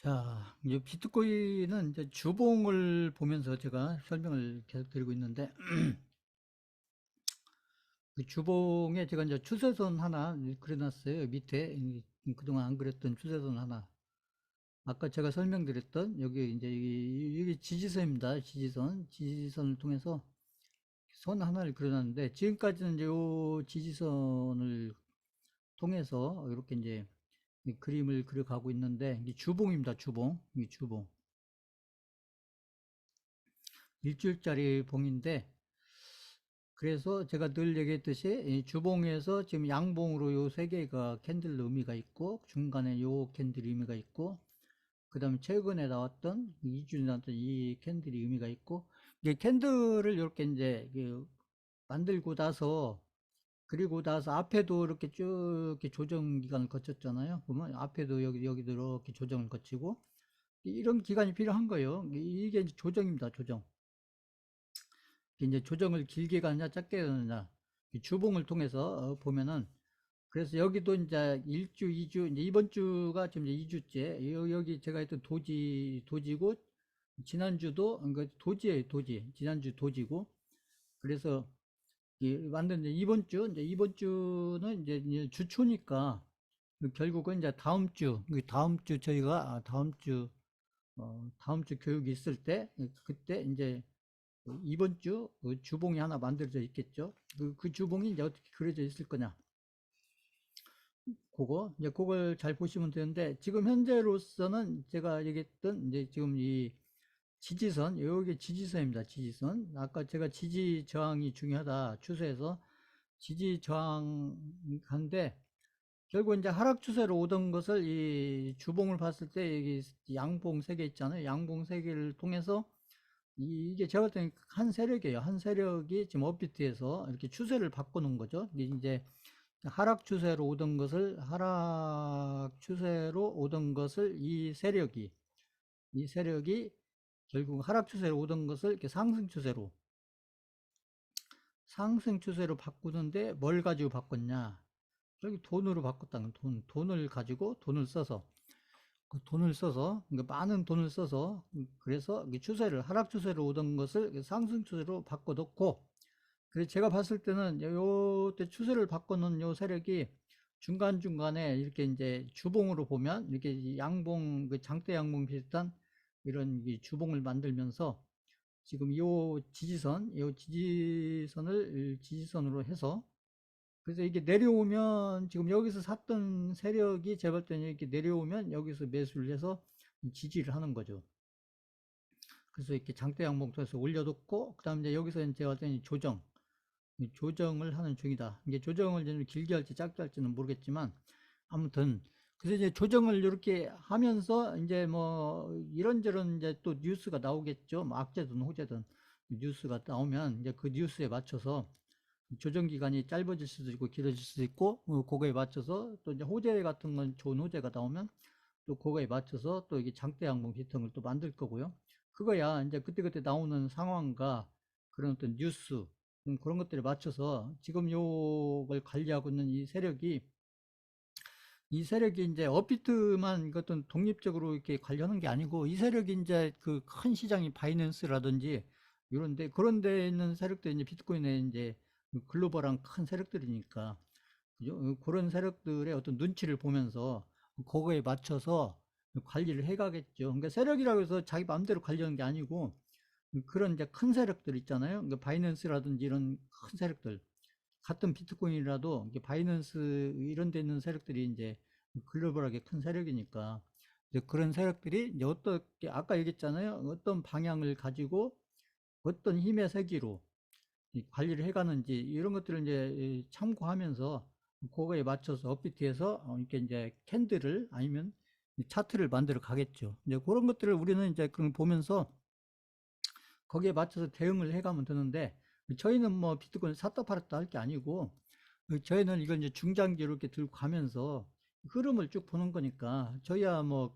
자, 이제 비트코인은 이제 주봉을 보면서 제가 설명을 계속 드리고 있는데, 그 주봉에 제가 이제 추세선 하나 그려놨어요. 밑에 그동안 안 그렸던 추세선 하나. 아까 제가 설명드렸던 여기 이제 이게 지지선입니다. 지지선을 통해서 선 하나를 그려놨는데, 지금까지는 이제 요 지지선을 통해서 이렇게 이제 이 그림을 그려가고 있는데, 이게 주봉입니다. 주봉. 이 주봉. 일주일짜리 봉인데, 그래서 제가 늘 얘기했듯이 이 주봉에서 지금 양봉으로 요 세 개가 캔들 의미가 있고, 중간에 요 캔들 의미가 있고, 그 다음에 최근에 나왔던 2주에 나왔던 이 캔들이 의미가 있고, 이게 캔들을 이렇게 이제 만들고 나서, 그리고 나서 앞에도 이렇게 쭉 이렇게 조정 기간을 거쳤잖아요. 보면 앞에도 여기도 이렇게 조정을 거치고 이런 기간이 필요한 거예요. 이게 이제 조정입니다. 조정. 이제 조정을 길게 가느냐 짧게 가느냐 주봉을 통해서 보면은, 그래서 여기도 이제 1주, 2주, 이제 이번 주가 지금 이제 2주째. 여기 제가 했던 도지고, 지난주도, 그러니까 도지예요, 도지. 지난주 도지고. 그래서, 완전 이제 이번 주는 이제 주초니까, 결국은 이제 다음 주 저희가, 다음 주 교육이 있을 때, 그때 이제 이번 주 주봉이 하나 만들어져 있겠죠. 그 주봉이 이제 어떻게 그려져 있을 거냐. 이제 그걸 잘 보시면 되는데, 지금 현재로서는 제가 얘기했던, 이제 지금 이 지지선, 여기 지지선입니다. 지지선. 아까 제가 지지 저항이 중요하다. 추세에서 지지 저항한데, 결국 이제 하락 추세로 오던 것을 이 주봉을 봤을 때, 여기 양봉 세 개 있잖아요. 양봉 세 개를 통해서 이게 제가 볼 때는 한 세력이에요. 한 세력이 지금 업비트에서 이렇게 추세를 바꿔놓은 거죠. 이게 이제 하락 추세로 오던 것을 이 세력이 결국 하락 추세로 오던 것을 이렇게 상승 추세로 바꾸는데, 뭘 가지고 바꿨냐? 여기 돈으로 바꿨다는 돈을 가지고 그러니까 많은 돈을 써서, 그래서 하락 추세로 오던 것을 상승 추세로 바꿔놓고, 그래서 제가 봤을 때는 요때 추세를 바꿔놓은 요 세력이 중간중간에 이렇게 이제 주봉으로 보면 이렇게 양봉, 장대 양봉 비슷한 이런 이 주봉을 만들면서, 지금 요 지지선을 지지선으로 해서, 그래서 이게 내려오면, 지금 여기서 샀던 세력이 제가 볼 때는 이렇게 내려오면 여기서 매수를 해서 지지를 하는 거죠. 그래서 이렇게 장대 양봉 통해서 올려놓고, 그 다음에 이제 여기서 제가 볼 때는 조정을 하는 중이다. 이게 조정을 좀 길게 할지 짧게 할지는 모르겠지만, 아무튼, 그래서 이제 조정을 이렇게 하면서, 이제 뭐, 이런저런 이제 또 뉴스가 나오겠죠. 뭐 악재든 호재든 뉴스가 나오면, 이제 그 뉴스에 맞춰서 조정 기간이 짧아질 수도 있고, 길어질 수도 있고, 그거에 맞춰서 또 이제 호재 같은 건 좋은 호재가 나오면, 또 그거에 맞춰서 또 이게 장대 양봉 비통을 또 만들 거고요. 그거야 이제 그때그때 나오는 상황과 그런 어떤 뉴스, 그런 것들에 맞춰서 지금 요걸 관리하고 있는 이 세력이 이제 업비트만 어떤 독립적으로 이렇게 관리하는 게 아니고, 이 세력이 이제 그 큰 시장이 바이낸스라든지 그런 데 있는 세력들이 이제 비트코인에 이제 글로벌한 큰 세력들이니까, 그죠? 그런 세력들의 어떤 눈치를 보면서 그거에 맞춰서 관리를 해가겠죠. 그러니까 세력이라고 해서 자기 마음대로 관리하는 게 아니고, 그런 이제 큰 세력들 있잖아요. 그러니까 바이낸스라든지 이런 큰 세력들, 같은 비트코인이라도 이게 바이낸스 이런 데 있는 세력들이 이제 글로벌하게 큰 세력이니까, 이제 그런 세력들이 이제 어떻게, 아까 얘기했잖아요. 어떤 방향을 가지고 어떤 힘의 세기로 관리를 해가는지, 이런 것들을 이제 참고하면서 그거에 맞춰서 업비트해서 이렇게 이제 캔들을 아니면 차트를 만들어 가겠죠. 이제 그런 것들을 우리는 이제 그걸 보면서 거기에 맞춰서 대응을 해가면 되는데, 저희는 뭐 비트코인 샀다 팔았다 할 게 아니고, 저희는 이걸 이제 중장기로 이렇게 들고 가면서 흐름을 쭉 보는 거니까 저희야 뭐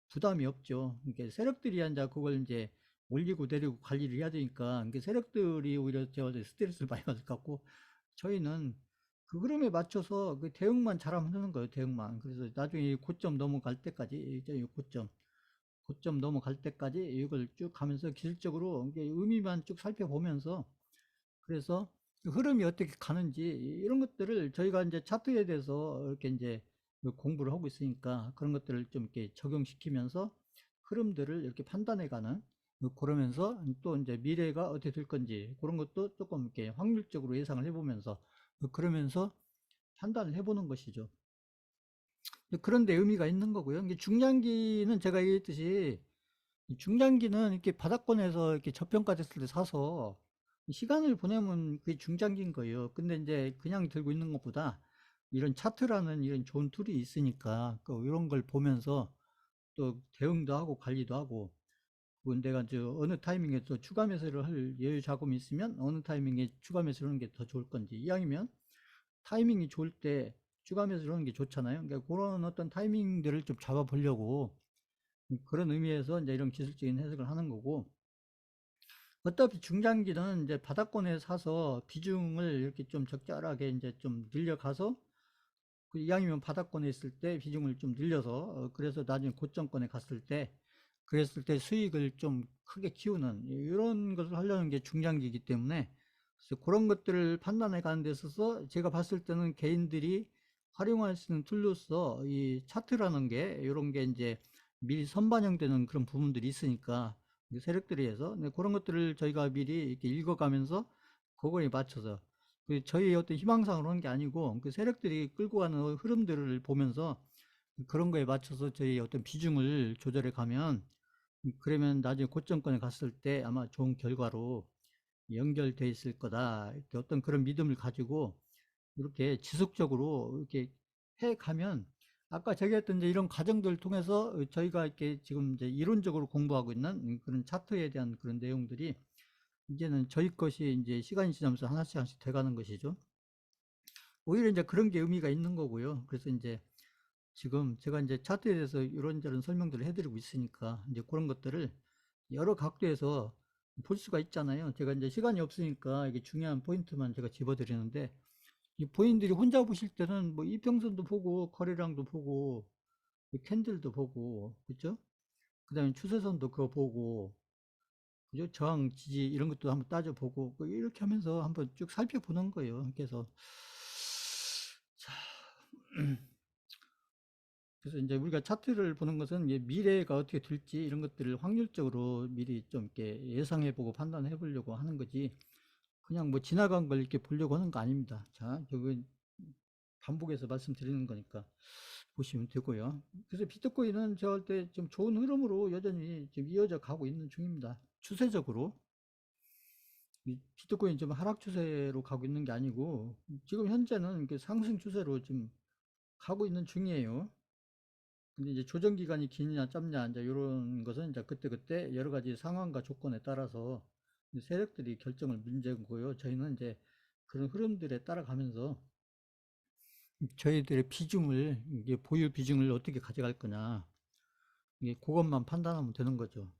부담이 없죠. 이게 세력들이 이제 그걸 이제 올리고 내리고 관리를 해야 되니까, 이게 세력들이 오히려 제가 스트레스를 많이 받을 것 같고, 저희는 그 흐름에 맞춰서 그 대응만 잘하면 되는 거예요. 대응만. 그래서 나중에 고점 넘어갈 때까지, 이제 고점 고점 넘어갈 때까지 이걸 쭉 가면서 기술적으로 이게 의미만 쭉 살펴보면서, 그래서 흐름이 어떻게 가는지 이런 것들을 저희가 이제 차트에 대해서 이렇게 이제 공부를 하고 있으니까 그런 것들을 좀 이렇게 적용시키면서 흐름들을 이렇게 판단해가는, 그러면서 또 이제 미래가 어떻게 될 건지 그런 것도 조금 이렇게 확률적으로 예상을 해보면서, 그러면서 판단을 해보는 것이죠. 그런 데 의미가 있는 거고요. 이게 중장기는 제가 얘기했듯이, 이 중장기는 이렇게 바닥권에서 이렇게 저평가됐을 때 사서 시간을 보내면 그게 중장기인 거예요. 근데 이제 그냥 들고 있는 것보다 이런 차트라는 이런 좋은 툴이 있으니까 이런 걸 보면서 또 대응도 하고 관리도 하고, 그건 내가 어느 타이밍에 또 추가 매수를 할 여유 자금이 있으면 어느 타이밍에 추가 매수를 하는 게 더 좋을 건지, 이왕이면 타이밍이 좋을 때 추가 매수를 하는 게 좋잖아요. 그러니까 그런 어떤 타이밍들을 좀 잡아보려고, 그런 의미에서 이제 이런 기술적인 해석을 하는 거고, 어차피 중장기는 이제 바닥권에 사서 비중을 이렇게 좀 적절하게 이제 좀 늘려가서, 이왕이면 바닥권에 있을 때 비중을 좀 늘려서, 그래서 나중에 고점권에 갔을 때, 그랬을 때 수익을 좀 크게 키우는 이런 것을 하려는 게 중장기이기 때문에, 그래서 그런 것들을 판단해 가는 데 있어서 제가 봤을 때는 개인들이 활용할 수 있는 툴로서 이 차트라는 게, 이런 게 이제 미리 선반영되는 그런 부분들이 있으니까, 세력들에 의해서 그런 것들을 저희가 미리 이렇게 읽어가면서 그거에 맞춰서, 저희의 어떤 희망상으로 하는 게 아니고 그 세력들이 끌고 가는 흐름들을 보면서 그런 거에 맞춰서 저희 어떤 비중을 조절해 가면, 그러면 나중에 고점권에 갔을 때 아마 좋은 결과로 연결돼 있을 거다, 이렇게 어떤 그런 믿음을 가지고 이렇게 지속적으로 이렇게 해 가면, 아까 제가 했던 이제 이런 과정들을 통해서 저희가 이렇게 지금 이제 이론적으로 공부하고 있는 그런 차트에 대한 그런 내용들이 이제는 저희 것이 이제 시간이 지나면서 하나씩 하나씩 돼가는 것이죠. 오히려 이제 그런 게 의미가 있는 거고요. 그래서 이제 지금 제가 이제 차트에 대해서 이런저런 설명들을 해드리고 있으니까 이제 그런 것들을 여러 각도에서 볼 수가 있잖아요. 제가 이제 시간이 없으니까 이게 중요한 포인트만 제가 집어드리는데, 이 본인들이 혼자 보실 때는 뭐 이평선도 보고 거래량도 보고 캔들도 보고, 그죠? 그 다음에 추세선도 그거 보고, 그죠? 저항 지지 이런 것도 한번 따져보고, 이렇게 하면서 한번 쭉 살펴보는 거예요. 그래서 자, 그래서 이제 우리가 차트를 보는 것은 미래가 어떻게 될지 이런 것들을 확률적으로 미리 좀 이렇게 예상해보고 판단해보려고 하는 거지, 그냥 뭐 지나간 걸 이렇게 보려고 하는 거 아닙니다. 자, 저거 반복해서 말씀드리는 거니까 보시면 되고요. 그래서 비트코인은 제가 볼 때 좀 좋은 흐름으로 여전히 지금 이어져 가고 있는 중입니다. 추세적으로. 비트코인 좀 하락 추세로 가고 있는 게 아니고, 지금 현재는 이렇게 상승 추세로 지금 가고 있는 중이에요. 근데 이제 조정 기간이 기냐 짧냐 이제 이런 것은 이제 그때그때 여러 가지 상황과 조건에 따라서 세력들이 결정을 문제고요. 저희는 이제 그런 흐름들에 따라가면서 저희들의 비중을, 이게 보유 비중을 어떻게 가져갈 거냐, 이게 그것만 판단하면 되는 거죠.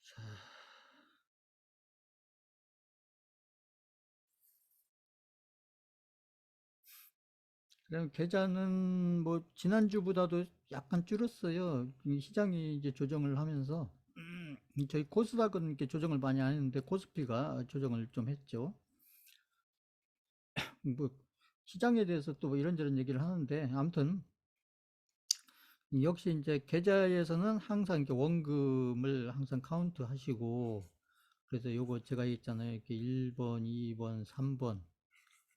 자, 그다음 계좌는 뭐 지난주보다도 약간 줄었어요. 이 시장이 이제 조정을 하면서, 저희 코스닥은 이렇게 조정을 많이 안 했는데 코스피가 조정을 좀 했죠. 뭐 시장에 대해서 또뭐 이런저런 얘기를 하는데, 아무튼 역시 이제 계좌에서는 항상 이렇게 원금을 항상 카운트 하시고, 그래서 요거 제가 있잖아요. 이렇게 1번, 2번, 3번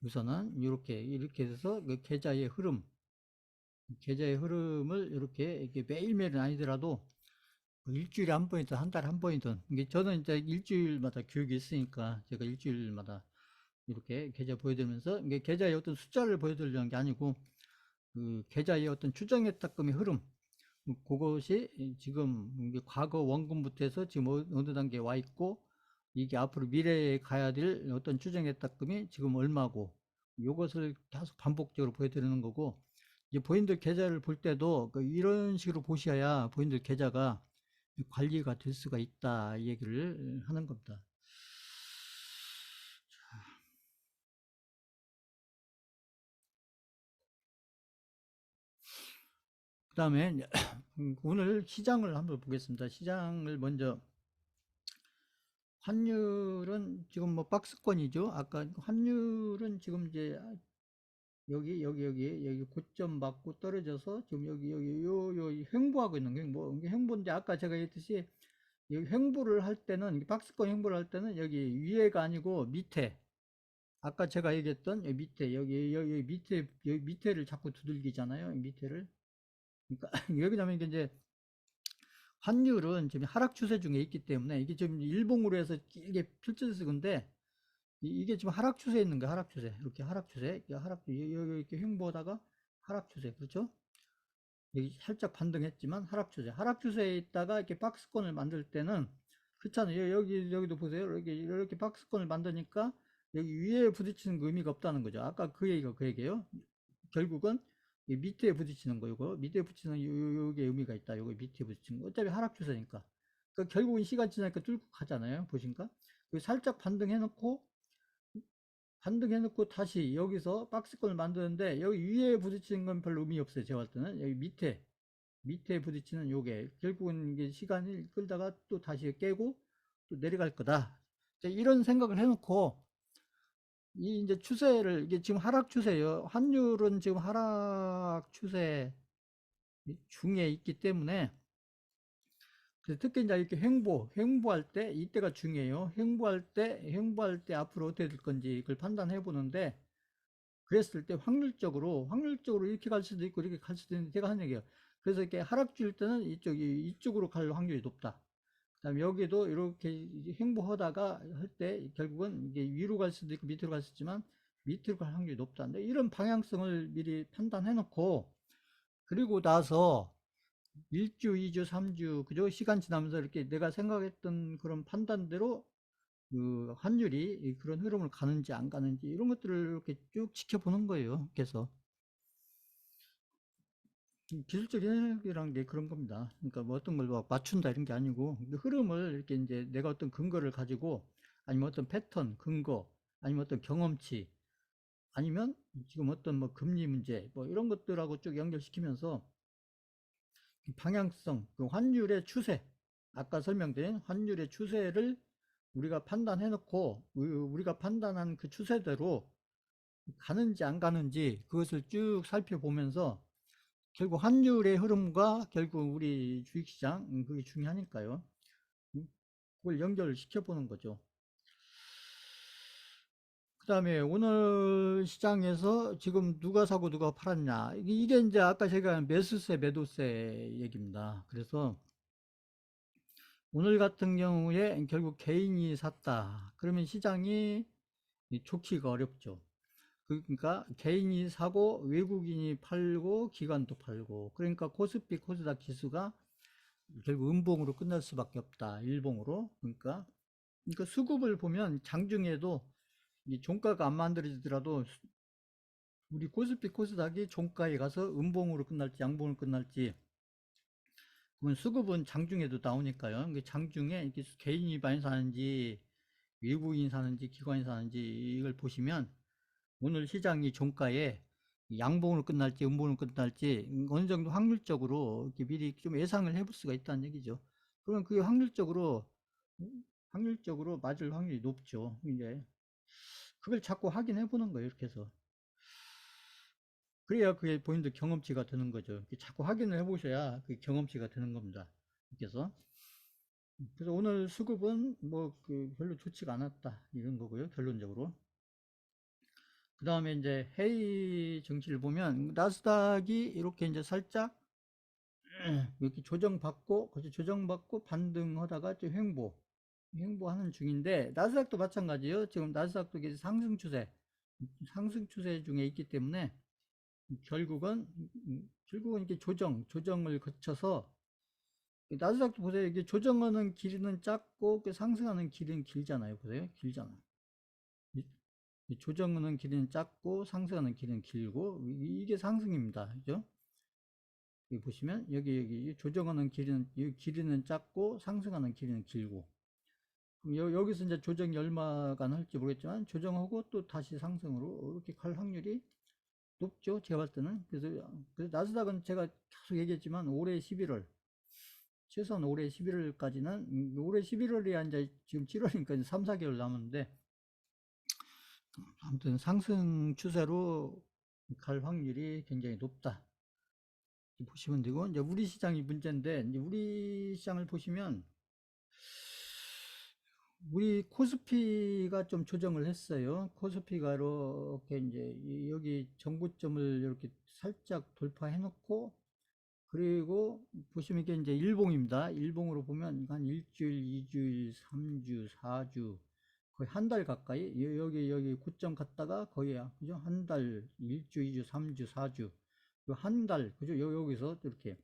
우선은 이렇게 해서 그 계좌의 흐름을 이렇게 매일매일은 아니더라도 뭐 일주일에 한 번이든 한 달에 한 번이든, 이게 저는 이제 일주일마다 교육이 있으니까 제가 일주일마다 이렇게 계좌 보여드리면서, 이게 계좌의 어떤 숫자를 보여드리려는 게 아니고 그 계좌의 어떤 추정했다금의 흐름, 그것이 지금 이게 과거 원금부터 해서 지금 어느 단계에 와 있고, 이게 앞으로 미래에 가야 될 어떤 추정했다금이 지금 얼마고, 이것을 계속 반복적으로 보여드리는 거고, 이제 본인들 계좌를 볼 때도 이런 식으로 보셔야 본인들 계좌가 관리가 될 수가 있다, 이 얘기를 하는 겁니다. 그다음에 오늘 시장을 한번 보겠습니다. 시장을 먼저 환율은 지금 뭐 박스권이죠. 아까 환율은 지금 이제 여기 고점 맞고 떨어져서 지금 여기 횡보하고 있는 게 횡보인데 아까 제가 얘기했듯이 여기 횡보를 할 때는 박스권 횡보를 할 때는 여기 위에가 아니고 밑에 아까 제가 얘기했던 여기 밑에 여기 밑에를 자꾸 두들기잖아요. 밑에를 그러니까 여기냐면 이제 환율은 지금 하락 추세 중에 있기 때문에 이게 지금 일봉으로 해서 길게 펼쳐져서 근데 이게 지금 하락 추세에 있는 거야. 하락 추세 이렇게 하락 추세 여기 이렇게 횡보하다가 하락 추세 그렇죠? 여기 살짝 반등했지만 하락 추세 하락 추세에 있다가 이렇게 박스권을 만들 때는 그렇잖아요. 여기도 보세요. 이렇게 박스권을 만드니까 여기 위에 부딪히는 거 의미가 없다는 거죠. 아까 그 얘기예요. 결국은 이 밑에 부딪히는 거 이거 밑에 부딪히는 요게 의미가 있다. 요거 밑에 부딪히는 거 어차피 하락 추세니까. 그러니까 결국은 시간 지나니까 뚫고 가잖아요. 보신가? 살짝 반등해놓고 다시 여기서 박스권을 만드는데 여기 위에 부딪히는 건 별로 의미 없어요. 제가 볼 때는 여기 밑에 부딪히는 요게 결국은 이게 시간이 끌다가 또 다시 깨고 또 내려갈 거다. 이런 생각을 해놓고 이 이제 추세를 이게 지금 하락 추세예요. 환율은 지금 하락 추세 중에 있기 때문에 특히 이제 이렇게 횡보할 때 이때가 중요해요. 횡보할 때 앞으로 어떻게 될 건지 이걸 판단해 보는데 그랬을 때 확률적으로 이렇게 갈 수도 있고 이렇게 갈 수도 있는데 제가 하는 얘기예요. 그래서 이렇게 하락주일 때는 이쪽으로 갈 확률이 높다. 그다음에 여기도 이렇게 횡보하다가 할 때 결국은 이게 위로 갈 수도 있고 밑으로 갈 수 있지만 밑으로 갈 확률이 높다. 근데 이런 방향성을 미리 판단해 놓고 그리고 나서 1주, 2주, 3주 그죠? 시간 지나면서 이렇게 내가 생각했던 그런 판단대로 그 환율이 그런 흐름을 가는지 안 가는지 이런 것들을 이렇게 쭉 지켜보는 거예요. 그래서 기술적 해석이란 게 그런 겁니다. 그러니까 뭐 어떤 걸 맞춘다 이런 게 아니고 흐름을 이렇게 이제 내가 어떤 근거를 가지고 아니면 어떤 패턴, 근거, 아니면 어떤 경험치, 아니면 지금 어떤 뭐 금리 문제 뭐 이런 것들하고 쭉 연결시키면서 방향성, 그 환율의 추세, 아까 설명드린 환율의 추세를 우리가 판단해 놓고 우리가 판단한 그 추세대로 가는지 안 가는지 그것을 쭉 살펴보면서 결국 환율의 흐름과 결국 우리 주식시장 그게 중요하니까요. 그걸 연결시켜 보는 거죠. 그 다음에 오늘 시장에서 지금 누가 사고 누가 팔았냐 이게 이제 아까 제가 매수세 매도세 얘기입니다. 그래서 오늘 같은 경우에 결국 개인이 샀다 그러면 시장이 좋기가 어렵죠. 그러니까 개인이 사고 외국인이 팔고 기관도 팔고 그러니까 코스피 코스닥 지수가 결국 음봉으로 끝날 수밖에 없다. 일봉으로. 그러니까 수급을 보면 장중에도 이 종가가 안 만들어지더라도 우리 코스피 코스닥이 종가에 가서 음봉으로 끝날지 양봉으로 끝날지 그건 수급은 장중에도 나오니까요. 그러니까 장중에 이렇게 개인이 많이 사는지 외국인 사는지 기관이 사는지 이걸 보시면 오늘 시장이 종가에 양봉으로 끝날지 음봉으로 끝날지 어느 정도 확률적으로 이렇게 미리 좀 예상을 해볼 수가 있다는 얘기죠. 그러면 그게 확률적으로 맞을 확률이 높죠. 이제 그걸 자꾸 확인해 보는 거예요. 이렇게 해서 그래야 그게 본인들 경험치가 되는 거죠. 자꾸 확인을 해 보셔야 그 경험치가 되는 겁니다. 그래서 오늘 수급은 뭐 그 별로 좋지가 않았다 이런 거고요. 결론적으로. 그 다음에 이제 해외 증시를 보면 나스닥이 이렇게 이제 살짝 이렇게 조정받고 반등하다가 또 횡보하는 중인데 나스닥도 마찬가지예요. 지금 나스닥도 상승 추세 중에 있기 때문에 결국은 이렇게 조정을 거쳐서 나스닥도 보세요. 이게 조정하는 길이는 짧고 상승하는 길이는 길잖아요. 보세요. 길잖아. 조정하는 길이는 짧고 상승하는 길이는 길고 이게 상승입니다. 그죠? 여기 보시면 여기 조정하는 길이는 짧고 상승하는 길이는 길고 그럼 여기서 이제 조정이 얼마간 할지 모르겠지만 조정하고 또 다시 상승으로 이렇게 갈 확률이 높죠. 제가 봤을 때는. 그래서 나스닥은 제가 계속 얘기했지만 올해 11월, 최소한 올해 11월까지는, 올해 11월이야 이제 지금 7월이니까 3, 4개월 남았는데, 아무튼 상승 추세로 갈 확률이 굉장히 높다. 보시면 되고, 이제 우리 시장이 문제인데, 이제 우리 시장을 보시면, 우리 코스피가 좀 조정을 했어요. 코스피가 이렇게 이제 여기 정고점을 이렇게 살짝 돌파해 놓고, 그리고 보시면 이게 이제 일봉입니다. 일봉으로 보면 한 일주일, 이주일, 삼주, 사주, 거의 한 달 가까이 여기 고점 갔다가 거의 그죠? 한 달, 일주, 이주, 삼주, 사주, 한 달, 그죠? 여기서 이렇게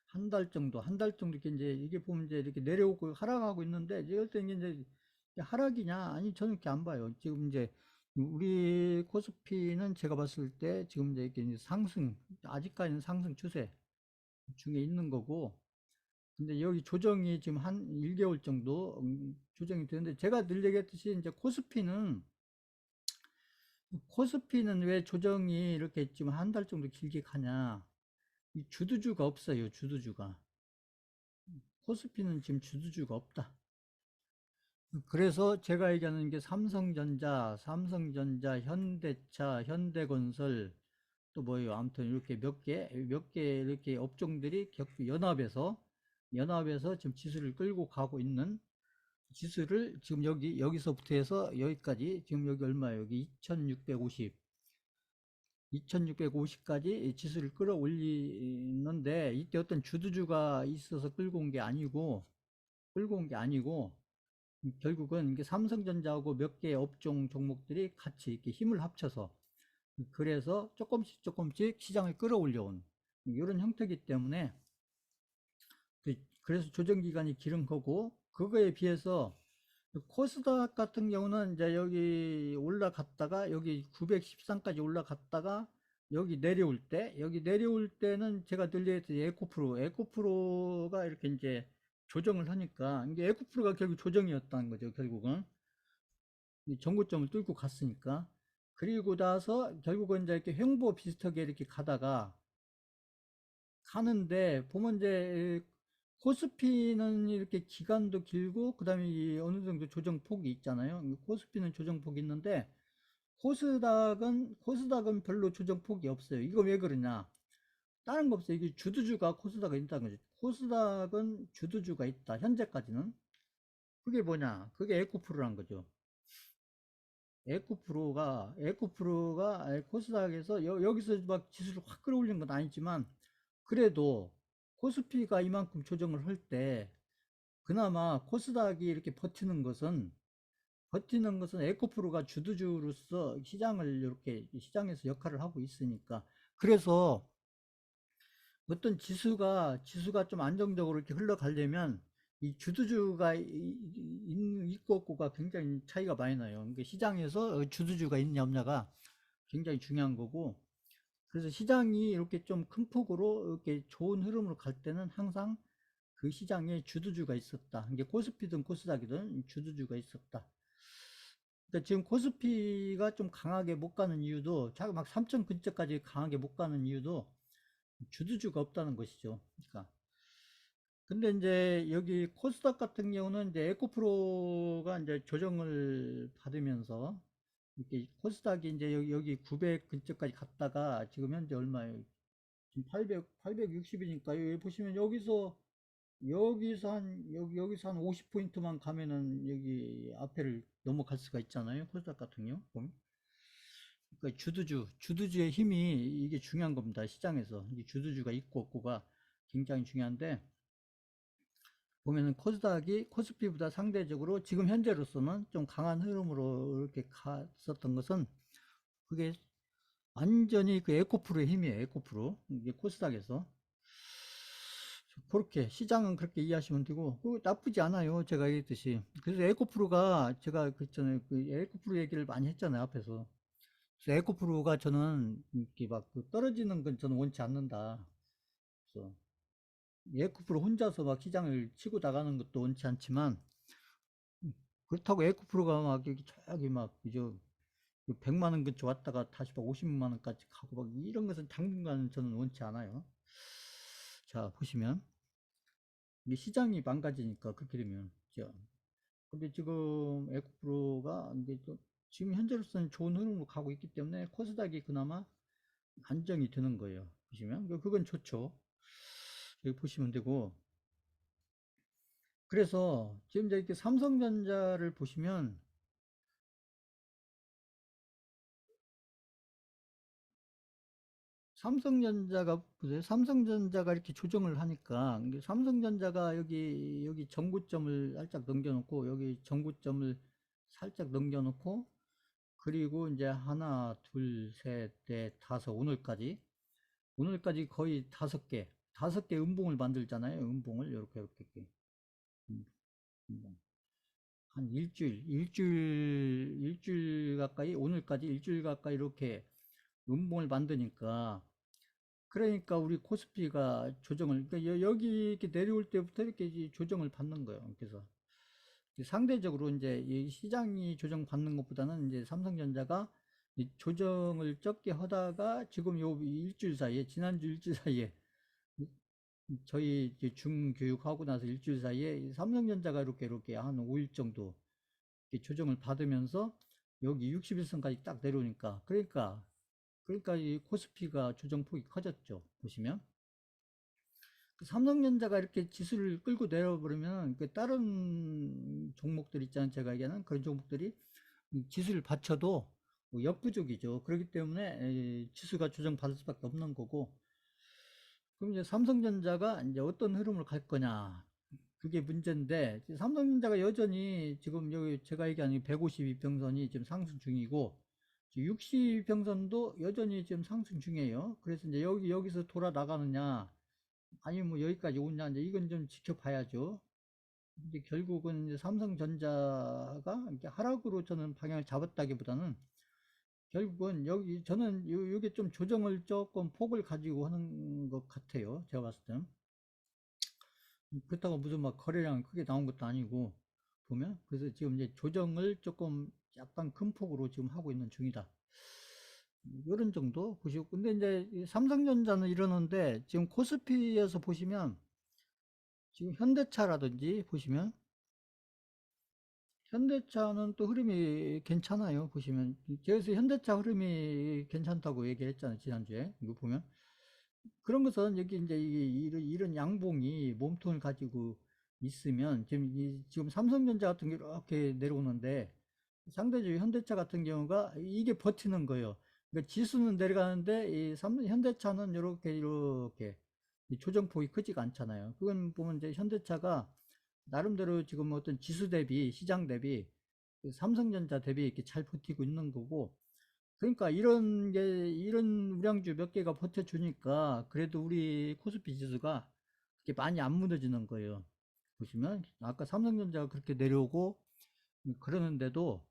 한 달 정도, 한 달 정도 이렇게 이제 이게 보면 이제 이렇게 내려오고 하락하고 있는데 이럴 때 이제 하락이냐? 아니 저는 이렇게 안 봐요. 지금 이제 우리 코스피는 제가 봤을 때 지금 이제 이렇게 상승, 아직까지는 상승 추세 중에 있는 거고, 근데 여기 조정이 지금 한 1개월 정도 조정이 되는데, 제가 늘 얘기했듯이 이제 코스피는 왜 조정이 이렇게 지금 한 달 정도 길게 가냐? 이 주도주가 없어요. 주도주가. 코스피는 지금 주도주가 없다. 그래서 제가 얘기하는 게 삼성전자, 현대차, 현대건설, 또 뭐예요? 아무튼 이렇게 몇 개 이렇게 업종들이 연합해서 지금 지수를 끌고 가고 있는, 지수를 지금 여기서부터 해서 여기까지, 지금 여기 얼마예요? 여기 2650까지 지수를 끌어올리는데, 이때 어떤 주도주가 있어서 끌고 온 게 아니고, 결국은 이게 삼성전자하고 몇 개의 업종 종목들이 같이 이렇게 힘을 합쳐서, 그래서 조금씩 시장을 끌어올려온 이런 형태이기 때문에, 그래서 조정 기간이 길은 거고, 그거에 비해서 코스닥 같은 경우는 이제 여기 올라갔다가 여기 913까지 올라갔다가 여기 내려올 때는 제가 늘 얘기했듯이 에코프로가 이렇게 이제 조정을 하니까, 이게 에코프로가 결국 조정이었다는 거죠. 결국은 전고점을 뚫고 갔으니까. 그리고 나서 결국은 이제 이렇게 횡보 비슷하게 이렇게 가는데, 보면 이제 코스피는 이렇게 기간도 길고, 그 다음에 어느 정도 조정폭이 있잖아요. 코스피는 조정폭이 있는데, 코스닥은 별로 조정폭이 없어요. 이거 왜 그러냐? 다른 거 없어요. 이게 주도주가 코스닥에 있다는 거죠. 코스닥은 주도주가 있다. 현재까지는. 그게 뭐냐? 그게 에코프로란 거죠. 에코프로가 코스닥에서 여기서 막 지수를 확 끌어올린 건 아니지만, 그래도 코스피가 이만큼 조정을 할 때 그나마 코스닥이 이렇게 버티는 것은 에코프로가 주도주로서 시장을 이렇게 시장에서 역할을 하고 있으니까. 그래서 어떤 지수가 좀 안정적으로 이렇게 흘러가려면 이 주도주가 있고 없고가 굉장히 차이가 많이 나요. 그러니까 시장에서 주도주가 있냐 없냐가 굉장히 중요한 거고, 그래서 시장이 이렇게 좀 큰 폭으로 이렇게 좋은 흐름으로 갈 때는 항상 그 시장에 주도주가 있었다. 이게 코스피든 코스닥이든 주도주가 있었다. 그러니까 지금 코스피가 좀 강하게 못 가는 이유도, 자꾸 막 3천 근처까지 강하게 못 가는 이유도 주도주가 없다는 것이죠. 그러니까. 근데 이제 여기 코스닥 같은 경우는 이제 에코프로가 이제 조정을 받으면서 이렇게 코스닥이 이제 여기 900 근처까지 갔다가 지금 현재 얼마예요? 지금 860이니까 여기 보시면 여기서 한 50포인트만 가면은 여기 앞에를 넘어갈 수가 있잖아요. 코스닥 같은 경우 보면. 그러니까 주도주의 힘이 이게 중요한 겁니다. 시장에서. 이 주도주가 있고 없고가 굉장히 중요한데, 보면은 코스피보다 상대적으로 지금 현재로서는 좀 강한 흐름으로 이렇게 갔었던 것은, 그게 완전히 그 에코프로의 힘이에요. 에코프로. 이게 코스닥에서. 그렇게 시장은 그렇게 이해하시면 되고, 나쁘지 않아요. 제가 얘기했듯이. 그래서 에코프로가, 제가 그랬잖아요. 그 에코프로 얘기를 많이 했잖아요. 앞에서. 그래서 에코프로가 저는 이렇게 막그 떨어지는 건 저는 원치 않는다. 그래서 에코프로 혼자서 막 시장을 치고 나가는 것도 원치 않지만, 그렇다고 에코프로가 막 여기 저기 막 그죠? 100만 원 근처 왔다가 다시 막 50만 원까지 가고 막 이런 것은 당분간 저는 원치 않아요. 자, 보시면 이 시장이 망가지니까 그렇게 되면 죠. 근데 지금 에코프로가 이제 또 지금 현재로서는 좋은 흐름으로 가고 있기 때문에 코스닥이 그나마 안정이 되는 거예요. 보시면 그건 좋죠. 여기 보시면 되고, 그래서 지금 이제 이렇게 삼성전자를 보시면 삼성전자가 보세요. 삼성전자가 이렇게 조정을 하니까 이게 삼성전자가 여기 전고점을 살짝 넘겨놓고 여기 전고점을 살짝 넘겨놓고 그리고 이제 하나, 둘, 셋, 넷, 다섯 오늘까지 거의 다섯 개 음봉을 만들잖아요. 음봉을 이렇게 음봉. 한 일주일 가까이 오늘까지 일주일 가까이 이렇게 음봉을 만드니까 그러니까 우리 코스피가 조정을 그러니까 여기 이렇게 내려올 때부터 이렇게 조정을 받는 거예요. 그래서 상대적으로 이제 이 시장이 조정받는 것보다는 이제 삼성전자가 이 조정을 적게 하다가 지금 요 일주일 사이에 지난주 일주일 사이에 저희 이제 중교육하고 나서 일주일 사이에 삼성전자가 이렇게 한 5일 정도 이렇게 조정을 받으면서 여기 61선까지 딱 내려오니까 그러니까 이 코스피가 조정폭이 커졌죠. 보시면 그 삼성전자가 이렇게 지수를 끌고 내려버리면 그 다른 종목들 있잖아요. 제가 얘기하는 그런 종목들이 지수를 받쳐도 역부족이죠. 그렇기 때문에 지수가 조정받을 수밖에 없는 거고, 그럼 이제 삼성전자가 이제 어떤 흐름을 갈 거냐. 그게 문제인데, 삼성전자가 여전히 지금 여기 제가 얘기하는 152평선이 지금 상승 중이고, 60평선도 여전히 지금 상승 중이에요. 그래서 이제 여기서 돌아 나가느냐, 아니면 뭐 여기까지 오냐, 이제 이건 좀 지켜봐야죠. 근데 결국은 이제 삼성전자가 이렇게 하락으로 저는 방향을 잡았다기보다는 결국은 여기 저는 요게 좀 조정을 조금 폭을 가지고 하는 것 같아요. 제가 봤을 땐. 그렇다고 무슨 막 거래량 크게 나온 것도 아니고 보면 그래서 지금 이제 조정을 조금 약간 큰 폭으로 지금 하고 있는 중이다. 이런 정도 보시고 근데 이제 삼성전자는 이러는데 지금 코스피에서 보시면 지금 현대차라든지 보시면 현대차는 또 흐름이 괜찮아요. 보시면 그래서 현대차 흐름이 괜찮다고 얘기했잖아요. 지난주에 이거 보면 그런 것은 여기 이제 이런 양봉이 몸통을 가지고 있으면 지금 삼성전자 같은 게 이렇게 내려오는데 상대적으로 현대차 같은 경우가 이게 버티는 거예요. 그러니까 지수는 내려가는데 현대차는 이렇게 이 조정폭이 크지가 않잖아요. 그건 보면 이제 현대차가 나름대로 지금 어떤 지수 대비 시장 대비 그 삼성전자 대비 이렇게 잘 버티고 있는 거고 그러니까 이런 우량주 몇 개가 버텨주니까 그래도 우리 코스피 지수가 그렇게 많이 안 무너지는 거예요. 보시면 아까 삼성전자가 그렇게 내려오고 그러는데도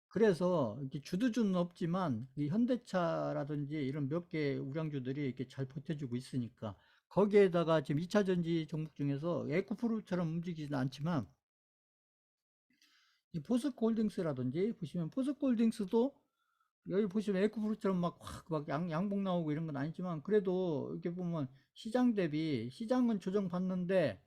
그래서 이렇게 주도주는 없지만 이 현대차라든지 이런 몇 개 우량주들이 이렇게 잘 버텨주고 있으니까 거기에다가 지금 2차 전지 종목 중에서 에코프로처럼 움직이지는 않지만 이 포스코홀딩스라든지 보시면 포스코홀딩스도 여기 보시면 에코프로처럼 막 양봉 나오고 이런 건 아니지만 그래도 이렇게 보면 시장 대비 시장은 조정받는데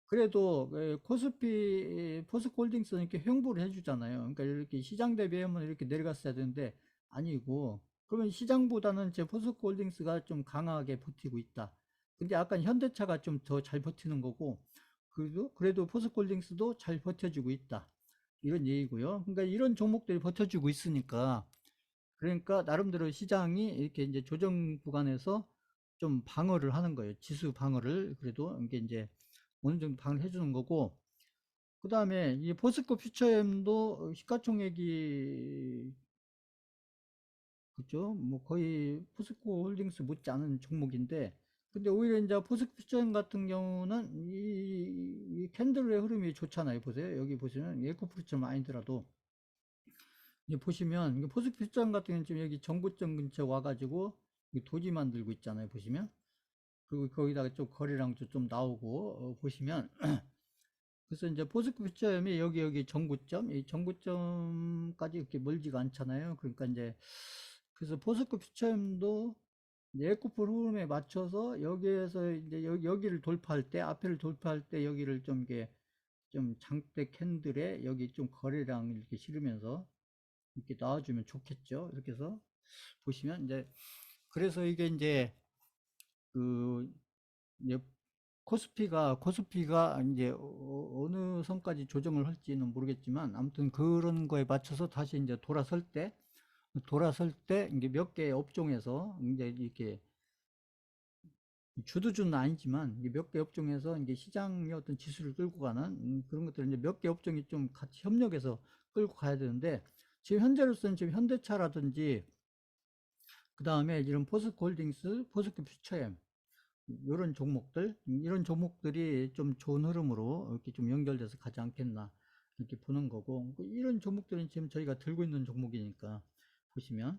그래도 코스피 포스코홀딩스는 이렇게 횡보를 해주잖아요. 그러니까 이렇게 시장 대비하면 이렇게 내려갔어야 되는데 아니고 그러면 시장보다는 제 포스코홀딩스가 좀 강하게 버티고 있다. 근데 아까 현대차가 좀 더 잘 버티는 거고 그래도 포스코홀딩스도 잘 버텨주고 있다. 이런 얘기고요. 그러니까 이런 종목들이 버텨주고 있으니까 그러니까 나름대로 시장이 이렇게 이제 조정 구간에서 좀 방어를 하는 거예요. 지수 방어를 그래도 이게 이제 어느 정도 방어를 해주는 거고 그 다음에 이 포스코 퓨처엠도 시가총액이 그죠? 뭐 거의 포스코 홀딩스 못지않은 종목인데 근데 오히려 이제 포스코 퓨처엠 같은 경우는 이 캔들의 흐름이 좋잖아요. 보세요. 여기 보시면 에코프로처럼 아니더라도 보시면 포스코 퓨처엠 같은 경우는 지금 여기 정고점 근처 와가지고 도지 만들고 있잖아요. 보시면 그리고 거기다가 좀 거래량도 좀 나오고 보시면 그래서 이제 포스코 퓨처엠이 여기 정구점, 이 정구점까지 이렇게 멀지가 않잖아요. 그러니까 이제 그래서 포스코 퓨처엠도 에코풀 흐름에 맞춰서 여기에서 이제 여기를 돌파할 때, 앞에를 돌파할 때 여기를 좀 이게 좀 장대 캔들에 여기 좀 거래량 이렇게 실으면서 이렇게 나와주면 좋겠죠. 이렇게 해서 보시면 이제 그래서 이게 이제 그 이제 코스피가 이제 어느 선까지 조정을 할지는 모르겠지만 아무튼 그런 거에 맞춰서 다시 이제 돌아설 때 이제 몇 개의 업종에서 이제 이렇게 주도주는 아니지만 몇 개 업종에서 이제 시장의 어떤 지수를 끌고 가는 그런 것들 이제 몇 개 업종이 좀 같이 협력해서 끌고 가야 되는데 지금 현재로서는 지금 현대차라든지 그 다음에 이런 포스코홀딩스, 포스코 퓨처엠 이런 종목들 이런 종목들이 좀 좋은 흐름으로 이렇게 좀 연결돼서 가지 않겠나 이렇게 보는 거고 이런 종목들은 지금 저희가 들고 있는 종목이니까 보시면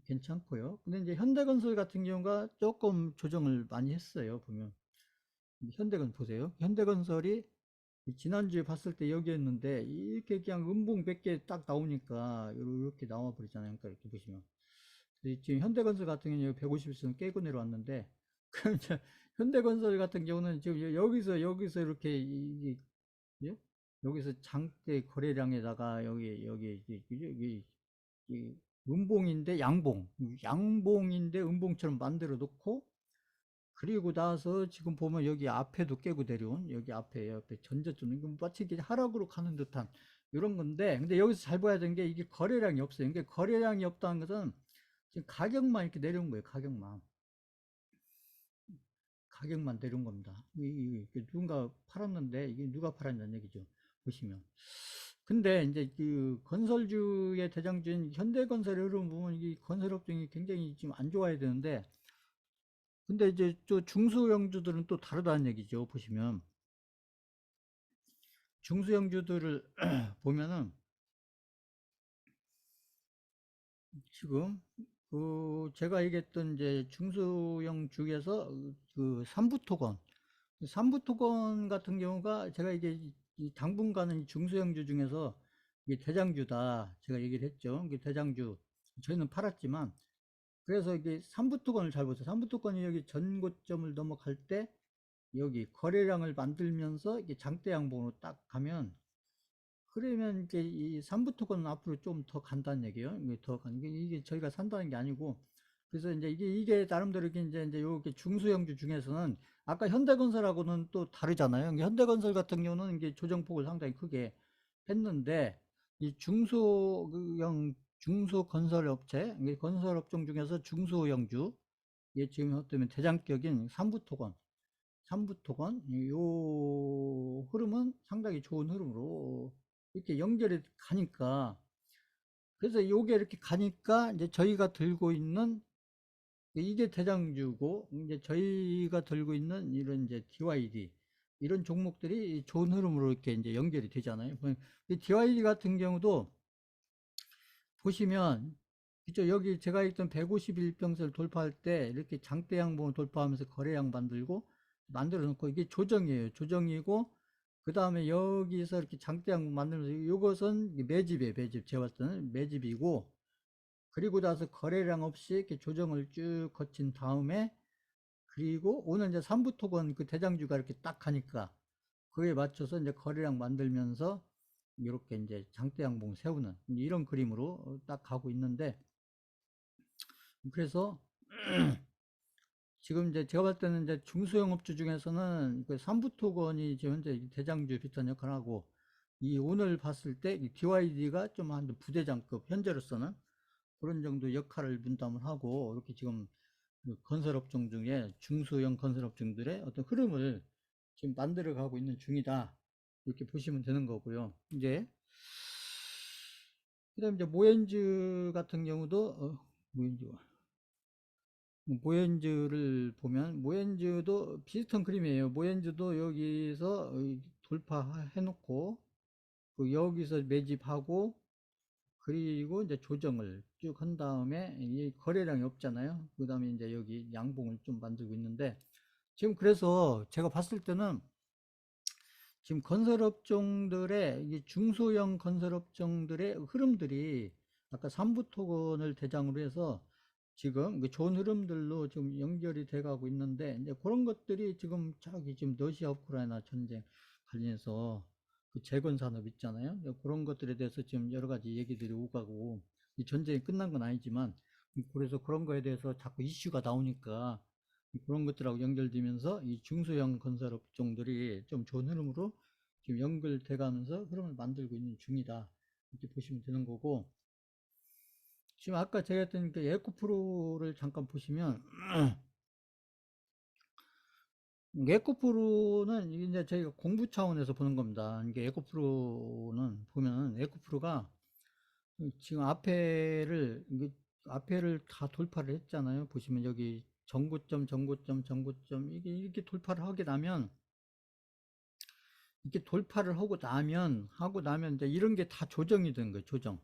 괜찮고요. 근데 이제 현대건설 같은 경우가 조금 조정을 많이 했어요. 보면 현대건 보세요. 현대건설이 지난주에 봤을 때 여기였는데 이렇게 그냥 음봉 100개 딱 나오니까 이렇게 나와 버리잖아요. 그러니까 이렇게 보시면 지금 현대건설 같은 경우는 150선 깨고 내려왔는데 그럼 이제 현대건설 같은 경우는 지금 여기서 이렇게 예? 여기서 장대 거래량에다가 여기 이 음봉인데 양봉인데 음봉처럼 만들어 놓고 그리고 나서 지금 보면 여기 앞에도 깨고 내려온 여기 앞에 전저점 이거 마치 이게 하락으로 가는 듯한 이런 건데 근데 여기서 잘 봐야 되는 게 이게 거래량이 없어요. 그러니까 거래량이 없다는 것은 지금 가격만 이렇게 내려온 거예요. 가격만 내려온 겁니다. 누군가 팔았는데 이게 누가 팔았냐는 얘기죠. 보시면. 근데 이제 그 건설주의 대장주인 현대건설의 흐름 보면 이 건설업종이 굉장히 지금 안 좋아야 되는데 근데 이제 또 중소형주들은 또 다르다는 얘기죠. 보시면 중소형주들을 보면은 지금 그 제가 얘기했던 이제 중소형 중에서 그 삼부토건 같은 경우가 제가 이게 당분간은 중소형주 중에서 이게 대장주다 제가 얘기를 했죠. 이게 대장주 저희는 팔았지만 그래서 이게 삼부토건을 잘 보세요. 삼부토건이 여기 전고점을 넘어갈 때 여기 거래량을 만들면서 이게 장대 양봉으로 딱 가면 그러면 이제 이 삼부토건은 앞으로 좀 더 간다는 얘기예요. 이게 저희가 산다는 게 아니고 그래서 이제 이게 나름대로 이제 요렇게 중소형주 중에서는 아까 현대건설하고는 또 다르잖아요. 현대건설 같은 경우는 이게 조정폭을 상당히 크게 했는데 이 중소건설업체 건설업종 중에서 중소형주 이게 지금 어쩌면 대장격인 삼부토건 요 흐름은 상당히 좋은 흐름으로 이렇게 연결이 가니까 그래서 요게 이렇게 가니까 이제 저희가 들고 있는 이게 대장주고 이제 저희가 들고 있는 이런 이제 DYD 이런 종목들이 좋은 흐름으로 이렇게 이제 연결이 되잖아요. 이 DYD 같은 경우도 보시면 그죠 여기 제가 있던 151평선을 돌파할 때 이렇게 장대 양봉을 돌파하면서 거래량 만들어 놓고 이게 조정이에요. 조정이고 그 다음에 여기서 이렇게 장대 양봉 만들면서 이것은 매집 제가 봤을 때는 매집이고 그리고 나서 거래량 없이 이렇게 조정을 쭉 거친 다음에 그리고 오늘 이제 삼부토건 그 대장주가 이렇게 딱 하니까 그에 맞춰서 이제 거래량 만들면서 이렇게 이제 장대 양봉 세우는 이런 그림으로 딱 가고 있는데 그래서 지금 이제 제가 봤을 때는 이제 중소형업주 중에서는 그 삼부토건이 지금 현재 대장주 비슷한 역할을 하고 이 오늘 봤을 때 이 DYD가 좀 한 부대장급 현재로서는 그런 정도 역할을 분담을 하고 이렇게 지금 그 건설업종 중에 중소형 건설업종들의 어떤 흐름을 지금 만들어 가고 있는 중이다. 이렇게 보시면 되는 거고요. 이제 그다음에 이제 모엔즈 같은 경우도 모엔즈를 보면 모엔즈도 비슷한 그림이에요. 모엔즈도 여기서 돌파해 놓고 여기서 매집하고 그리고 이제 조정을 쭉 한 다음에 이 거래량이 없잖아요. 그 다음에 이제 여기 양봉을 좀 만들고 있는데 지금 그래서 제가 봤을 때는 지금 건설업종들의 이게 중소형 건설업종들의 흐름들이 아까 삼부 토건을 대상으로 해서 지금 그 좋은 흐름들로 좀 연결이 돼 가고 있는데 이제 그런 것들이 지금 저기 지금 러시아 우크라이나 전쟁 관련해서 그 재건 산업 있잖아요. 그런 것들에 대해서 지금 여러 가지 얘기들이 오가고 이 전쟁이 끝난 건 아니지만 그래서 그런 거에 대해서 자꾸 이슈가 나오니까 그런 것들하고 연결되면서 이 중소형 건설 업종들이 좀 좋은 흐름으로 지금 연결돼 가면서 흐름을 만들고 있는 중이다. 이렇게 보시면 되는 거고, 지금 아까 제가 했던 그 에코프로를 잠깐 보시면, 에코프로는 이제 저희가 공부 차원에서 보는 겁니다. 이게 에코프로는 보면 에코프로가 지금 앞에를 다 돌파를 했잖아요. 보시면 여기 전고점 이게 이렇게 돌파를 하게 나면 이렇게 돌파를 하고 나면 이제 이런 게 다 조정이 된 거예요. 조정.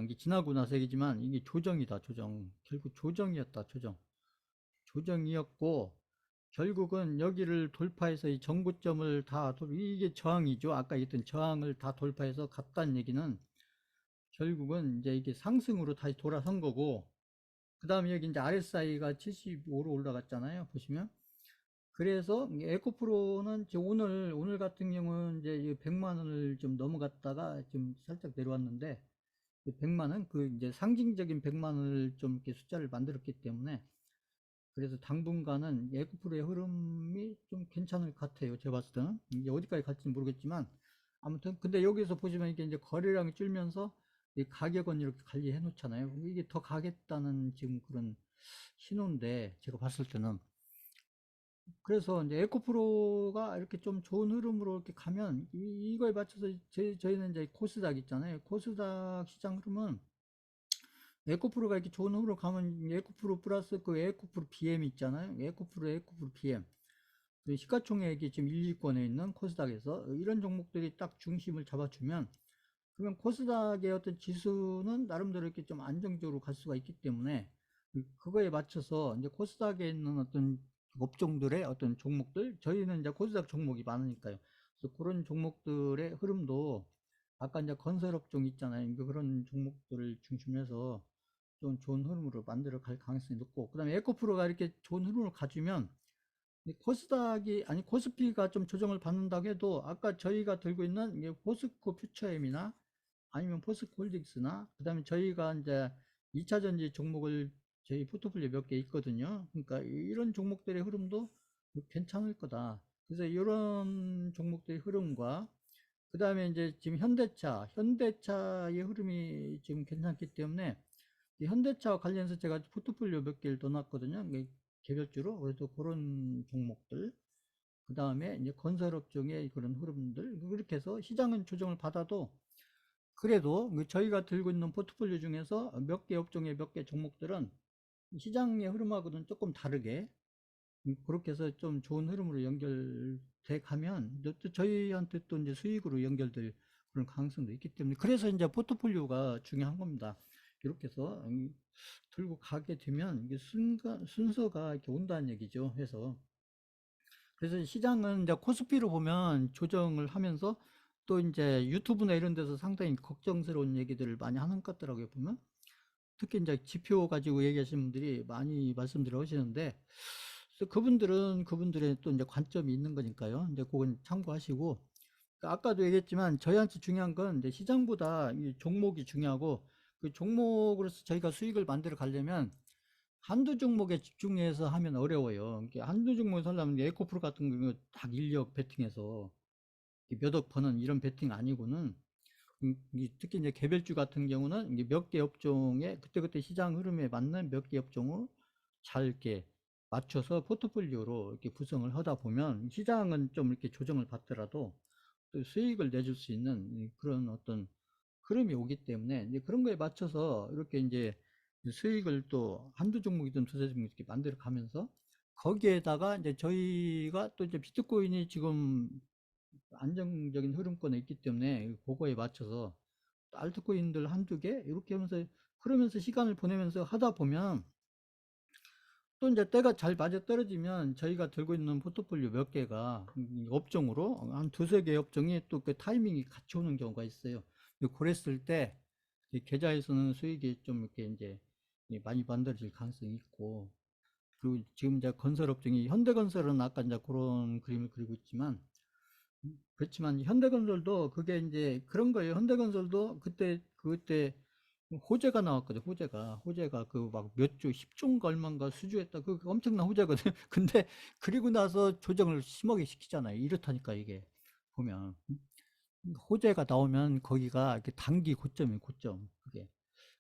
이게 지나고 나서 얘기지만 이게 조정이다. 조정. 결국 조정이었다. 조정이었고 결국은 여기를 돌파해서 이 전고점을 이게 저항이죠. 아까 얘기했던 저항을 다 돌파해서 갔다는 얘기는 결국은 이제 이게 상승으로 다시 돌아선 거고, 그 다음에 여기 이제 RSI가 75로 올라갔잖아요. 보시면. 그래서 에코프로는 오늘 같은 경우는 이제 100만 원을 좀 넘어갔다가 좀 살짝 내려왔는데, 100만 원, 그 이제 상징적인 100만 원을 좀 이렇게 숫자를 만들었기 때문에, 그래서 당분간은 에코프로의 흐름이 좀 괜찮을 것 같아요. 제가 봤을 때는. 이게 어디까지 갈지는 모르겠지만, 아무튼, 근데 여기서 보시면 이게 이제 거래량이 줄면서 이 가격은 이렇게 관리해 놓잖아요. 이게 더 가겠다는 지금 그런 신호인데, 제가 봤을 때는. 그래서 이제 에코프로가 이렇게 좀 좋은 흐름으로 이렇게 가면 이거에 맞춰서 저희는 이제 코스닥 있잖아요. 코스닥 시장 흐름은 에코프로가 이렇게 좋은 흐름으로 가면 에코프로 플러스 그 에코프로 BM 있잖아요. 에코프로 BM. 그 시가총액이 지금 1, 2권에 있는 코스닥에서 이런 종목들이 딱 중심을 잡아주면 그러면 코스닥의 어떤 지수는 나름대로 이렇게 좀 안정적으로 갈 수가 있기 때문에 그거에 맞춰서 이제 코스닥에 있는 어떤 업종들의 어떤 종목들, 저희는 이제 코스닥 종목이 많으니까요. 그래서 그런 종목들의 흐름도 아까 이제 건설업종 있잖아요. 그런 종목들을 중심해서 좀 좋은 흐름으로 만들어 갈 가능성이 높고, 그 다음에 에코프로가 이렇게 좋은 흐름을 가주면 코스닥이 아니 코스피가 좀 조정을 받는다고 해도 아까 저희가 들고 있는 이게 포스코 퓨처엠이나 아니면 포스코홀딩스나 그다음에 저희가 이제 2차 전지 종목을 저희 포트폴리오 몇 개 있거든요. 그러니까 이런 종목들의 흐름도 괜찮을 거다. 그래서 이런 종목들의 흐름과 그다음에 이제 지금 현대차의 흐름이 지금 괜찮기 때문에 현대차와 관련해서 제가 포트폴리오 몇 개를 넣어놨거든요. 개별주로. 그래서 그런 종목들. 그 다음에 이제 건설업종의 그런 흐름들. 그렇게 해서 시장은 조정을 받아도 그래도 저희가 들고 있는 포트폴리오 중에서 몇 개 업종의 몇 개 종목들은 시장의 흐름하고는 조금 다르게 그렇게 해서 좀 좋은 흐름으로 연결돼 가면 또 저희한테 또 이제 수익으로 연결될 그런 가능성도 있기 때문에 그래서 이제 포트폴리오가 중요한 겁니다. 이렇게 해서 들고 가게 되면 이게 순서가 이렇게 온다는 얘기죠. 그래서 시장은 이제 코스피로 보면 조정을 하면서 또 이제 유튜브나 이런 데서 상당히 걱정스러운 얘기들을 많이 하는 것 같더라고요. 보면 특히 이제 지표 가지고 얘기하시는 분들이 많이 말씀들을 하시는데 그래서 그분들의 또 이제 관점이 있는 거니까요. 이제 그건 참고하시고 아까도 얘기했지만 저희한테 중요한 건 이제 시장보다 이 종목이 중요하고 그 종목으로서 저희가 수익을 만들어 가려면 한두 종목에 집중해서 하면 어려워요. 이게 한두 종목에서 하려면 에코프로 같은 경우 딱 인력 베팅해서 몇 억 버는 이런 베팅 아니고는 특히 이제 개별주 같은 경우는 몇 개 업종에 그때그때 시장 흐름에 맞는 몇 개 업종을 잘 이렇게 맞춰서 포트폴리오로 이렇게 구성을 하다 보면 시장은 좀 이렇게 조정을 받더라도 또 수익을 내줄 수 있는 그런 어떤 흐름이 오기 때문에 이제 그런 거에 맞춰서 이렇게 이제 수익을 또 한두 종목이든 두세 종목 이렇게 만들어 가면서 거기에다가 이제 저희가 또 이제 비트코인이 지금 안정적인 흐름권에 있기 때문에 그거에 맞춰서 알트코인들 한두 개 이렇게 하면서 그러면서 시간을 보내면서 하다 보면 또 이제 때가 잘 맞아떨어지면 저희가 들고 있는 포트폴리오 몇 개가 업종으로 한 두세 개 업종이 또 그 타이밍이 같이 오는 경우가 있어요. 그랬을 때 계좌에서는 수익이 좀 이렇게 이제 많이 만들어질 가능성이 있고, 그리고 지금 이제 건설 업종이 현대건설은 아까 이제 그런 그림을 그리고 있지만, 그렇지만 현대건설도 그게 이제 그런 거예요. 현대건설도 그때 호재가 나왔거든. 호재가 그 막 몇 조, 10조인가 얼마인가 수주했다. 그 엄청난 호재거든. 근데 그리고 나서 조정을 심하게 시키잖아요. 이렇다니까 이게 보면 호재가 나오면 거기가 이렇게 단기 고점이에요. 고점. 그게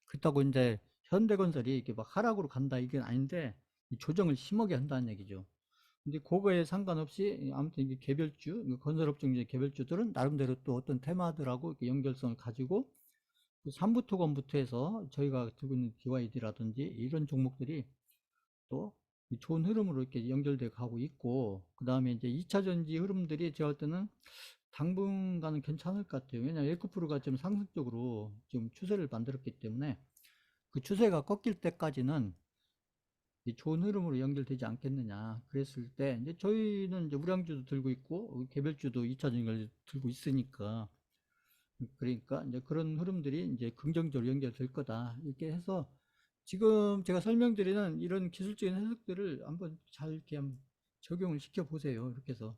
그렇다고 이제 현대건설이 이렇게 막 하락으로 간다 이게 아닌데 조정을 심하게 한다는 얘기죠. 근데 그거에 상관없이 아무튼 이게 개별주, 건설업종 이제 개별주들은 나름대로 또 어떤 테마들하고 이렇게 연결성을 가지고 삼부토건부터 해서 저희가 들고 있는 BYD라든지 이런 종목들이 또 좋은 흐름으로 이렇게 연결돼 가고 있고, 그 다음에 이제 2차 전지 흐름들이 제가 볼 때는 당분간은 괜찮을 것 같아요. 왜냐하면 에코프로가 좀 상승적으로 지금 추세를 만들었기 때문에 그 추세가 꺾일 때까지는 좋은 흐름으로 연결되지 않겠느냐. 그랬을 때, 이제 저희는 이제 우량주도 들고 있고, 개별주도 2차 전지를 들고 있으니까, 그러니까 이제 그런 흐름들이 이제 긍정적으로 연결될 거다. 이렇게 해서 지금 제가 설명드리는 이런 기술적인 해석들을 한번 잘 이렇게 한번 적용을 시켜 보세요. 이렇게 해서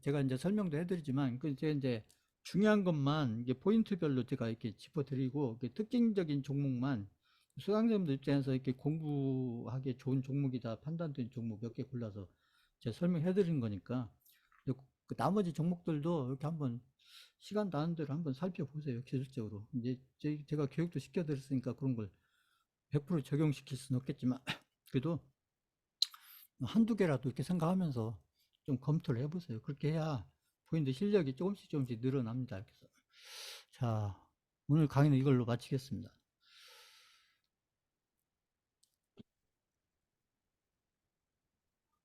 제가 이제 설명도 해드리지만, 그 제가 이제 중요한 것만 이게 포인트별로 제가 이렇게 짚어드리고, 특징적인 종목만 수강생들 입장에서 이렇게 공부하기에 좋은 종목이다 판단된 종목 몇 개 골라서 제가 설명해 드리는 거니까, 그 나머지 종목들도 이렇게 한번 시간 나는 대로 한번 살펴보세요. 기술적으로 이제 제가 교육도 시켜드렸으니까 그런 걸 100% 적용시킬 수는 없겠지만 그래도 한두 개라도 이렇게 생각하면서 좀 검토를 해보세요. 그렇게 해야 본인들 실력이 조금씩 늘어납니다. 그래서 자, 오늘 강의는 이걸로 마치겠습니다.